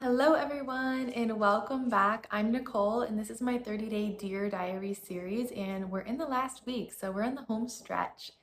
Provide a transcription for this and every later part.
Hello everyone and welcome back. I'm Nicole and this is my 30-day Dear Diary series and we're in the last week, so we're in the home stretch.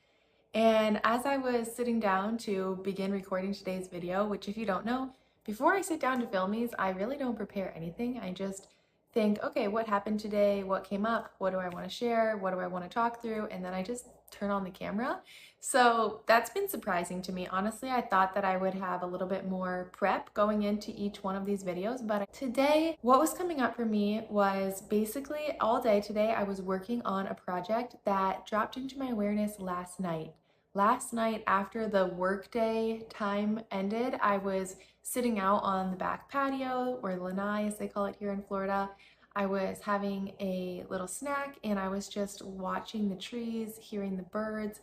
And as I was sitting down to begin recording today's video, which if you don't know, before I sit down to film these, I really don't prepare anything. I just think, okay, what happened today? What came up? What do I want to share? What do I want to talk through? And then I just turn on the camera. So that's been surprising to me. Honestly, I thought that I would have a little bit more prep going into each one of these videos, but today what was coming up for me was basically all day today I was working on a project that dropped into my awareness last night. Last night, after the workday time ended, I was sitting out on the back patio, or lanai as they call it here in Florida. I was having a little snack and I was just watching the trees, hearing the birds.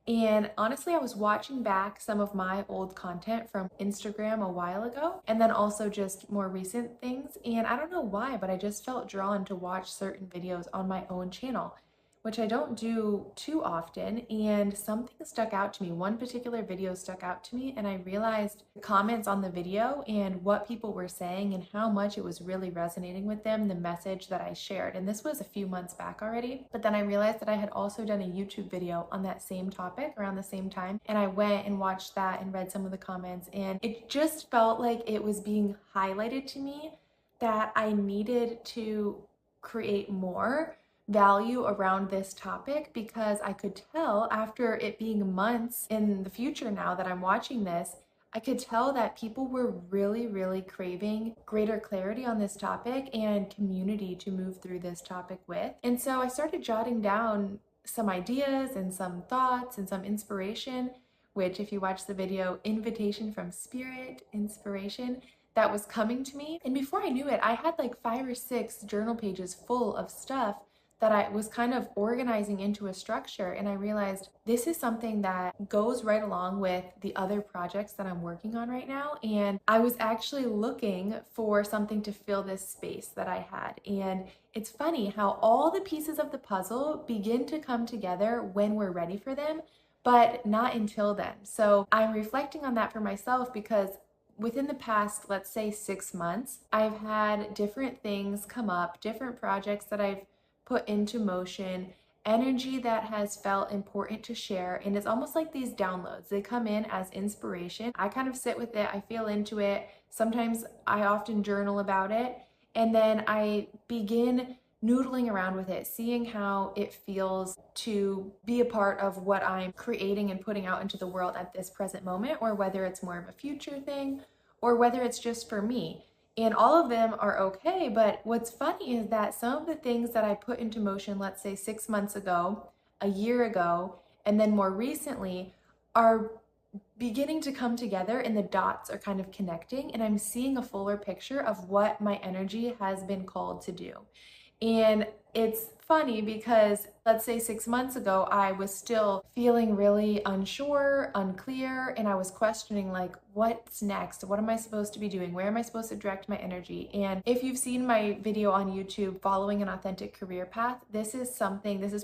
And honestly, I was watching back some of my old content from Instagram a while ago, and then also just more recent things. And I don't know why, but I just felt drawn to watch certain videos on my own channel, which I don't do too often. And something stuck out to me. One particular video stuck out to me, and I realized the comments on the video and what people were saying and how much it was really resonating with them, the message that I shared. And this was a few months back already, but then I realized that I had also done a YouTube video on that same topic around the same time. And I went and watched that and read some of the comments, and it just felt like it was being highlighted to me that I needed to create more value around this topic, because I could tell after it being months in the future now that I'm watching this, I could tell that people were really craving greater clarity on this topic and community to move through this topic with. And so I started jotting down some ideas and some thoughts and some inspiration, which if you watch the video, invitation from spirit, inspiration, that was coming to me. And before I knew it, I had like 5 or 6 journal pages full of stuff that I was kind of organizing into a structure, and I realized this is something that goes right along with the other projects that I'm working on right now. And I was actually looking for something to fill this space that I had. And it's funny how all the pieces of the puzzle begin to come together when we're ready for them, but not until then. So I'm reflecting on that for myself, because within the past, let's say 6 months, I've had different things come up, different projects that I've put into motion, energy that has felt important to share. And it's almost like these downloads. They come in as inspiration. I kind of sit with it, I feel into it. Sometimes I often journal about it, and then I begin noodling around with it, seeing how it feels to be a part of what I'm creating and putting out into the world at this present moment, or whether it's more of a future thing, or whether it's just for me. And all of them are okay, but what's funny is that some of the things that I put into motion, let's say 6 months ago, a year ago, and then more recently, are beginning to come together, and the dots are kind of connecting, and I'm seeing a fuller picture of what my energy has been called to do. And it's funny because let's say 6 months ago, I was still feeling really unsure, unclear, and I was questioning like, what's next? What am I supposed to be doing? Where am I supposed to direct my energy? And if you've seen my video on YouTube, Following an Authentic Career Path, this is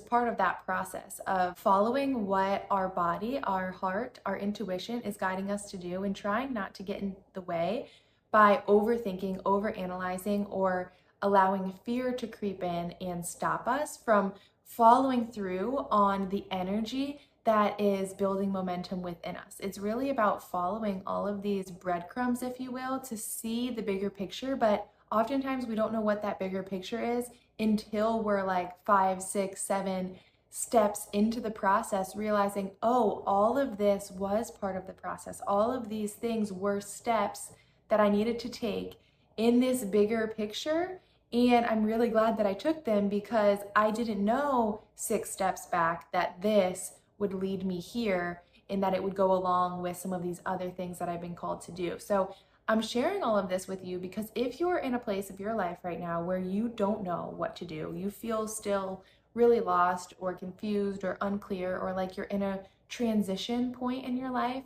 part of that process of following what our body, our heart, our intuition is guiding us to do, and trying not to get in the way by overthinking, overanalyzing, or allowing fear to creep in and stop us from following through on the energy that is building momentum within us. It's really about following all of these breadcrumbs, if you will, to see the bigger picture. But oftentimes we don't know what that bigger picture is until we're like 5, 6, 7 steps into the process, realizing, oh, all of this was part of the process. All of these things were steps that I needed to take in this bigger picture. And I'm really glad that I took them, because I didn't know 6 steps back that this would lead me here, and that it would go along with some of these other things that I've been called to do. So I'm sharing all of this with you because if you're in a place of your life right now where you don't know what to do, you feel still really lost or confused or unclear, or like you're in a transition point in your life,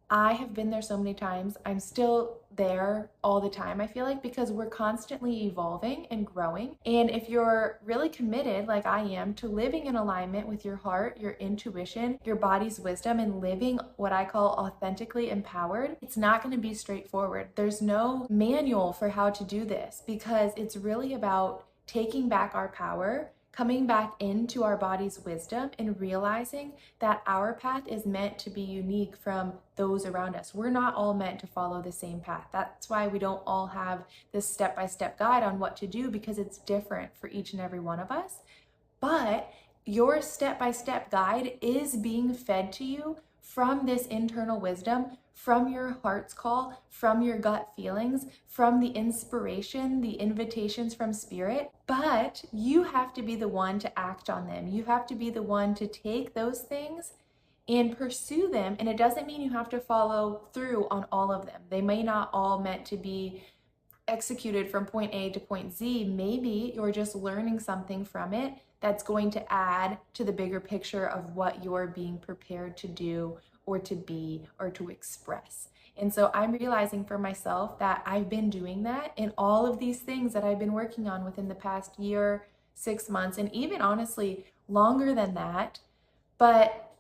I have been there so many times. I'm still there all the time, I feel like, because we're constantly evolving and growing. And if you're really committed, like I am, to living in alignment with your heart, your intuition, your body's wisdom, and living what I call authentically empowered, it's not going to be straightforward. There's no manual for how to do this because it's really about taking back our power, coming back into our body's wisdom, and realizing that our path is meant to be unique from those around us. We're not all meant to follow the same path. That's why we don't all have this step-by-step guide on what to do, because it's different for each and every one of us. But your step-by-step guide is being fed to you from this internal wisdom, from your heart's call, from your gut feelings, from the inspiration, the invitations from spirit. But you have to be the one to act on them. You have to be the one to take those things and pursue them. And it doesn't mean you have to follow through on all of them. They may not all meant to be executed from point A to point Z. Maybe you're just learning something from it that's going to add to the bigger picture of what you're being prepared to do or to be or to express. And so I'm realizing for myself that I've been doing that in all of these things that I've been working on within the past year, 6 months, and even honestly longer than that. But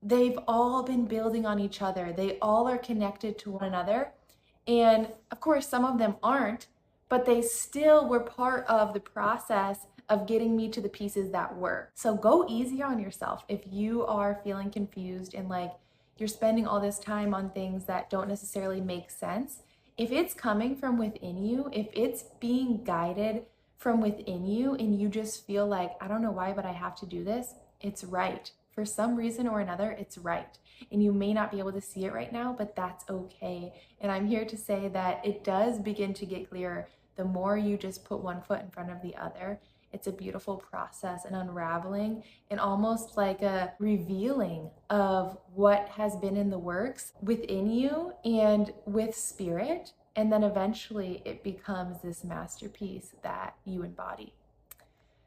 they've all been building on each other. They all are connected to one another. And of course, some of them aren't, but they still were part of the process of getting me to the pieces that were. So go easy on yourself if you are feeling confused and like you're spending all this time on things that don't necessarily make sense. If it's coming from within you, if it's being guided from within you and you just feel like, I don't know why, but I have to do this, it's right. For some reason or another, it's right. And you may not be able to see it right now, but that's okay. And I'm here to say that it does begin to get clearer the more you just put one foot in front of the other. It's a beautiful process, an unraveling, and almost like a revealing of what has been in the works within you and with spirit. And then eventually it becomes this masterpiece that you embody.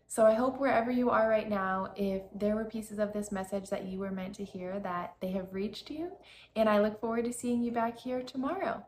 So I hope wherever you are right now, if there were pieces of this message that you were meant to hear, that they have reached you. And I look forward to seeing you back here tomorrow.